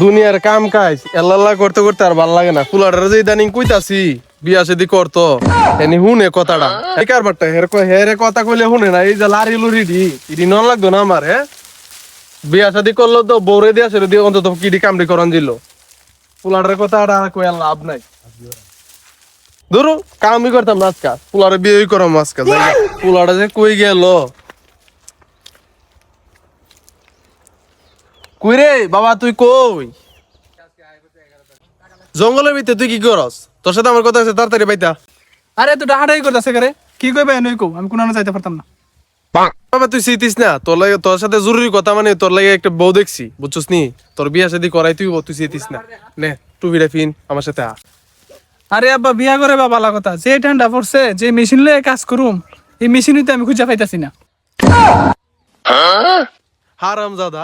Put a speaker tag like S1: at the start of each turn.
S1: দুনিয়ার কাম কাজ এল্লাল্লাহ করতে করতে আর ভাল লাগে না। ফুলাটার যে ইদানিং কইতাছি বিয়া শাদি করতো এনি হুনে কথাটা একার বাট্টা হেরে কথা কইলে হুনে না। এই যে লারি লুরি ইডি নন লাগতো না আমার। বিয়া শাদি করলো তো বৌরে দিয়া সেরে দিয়ে অন্তত কিডি কামড়ি করান দিল। ফুলাটার কথা আর কই আর লাভ নাই। ধরো কামই করতাম না আজকা, ফুলারে বিয়ে করাম আজকা। ফুলাটা যে কই গেল কই রে বাবা, তুই কই? জঙ্গলের ভিতরে তুই কি করস? তোর সাথে আমার কথা আছে, তাড়াতাড়ি বাইতা।
S2: আরে তুই ডাহাডাই করতেছে করে কি কইবে নই কো আমি কোনো যাইতে পারতাম না।
S1: বাবা তুই চিতিস না, তোর সাথে জরুরি কথা, মানে তোর লাগে একটা বউ দেখছি বুঝছস নি, তোর বিয়া শাদি করাই তুই চিতিস না। নে টুপিটা পিন আমার সাথে আ।
S2: আরে আব্বা বিয়া করে বা বালা কথা, যে ঠান্ডা পড়ছে যে মেশিন লয়ে কাজ করুম এই মেশিনই তো আমি খুঁজে পাইতাছি না।
S1: হারামজাদা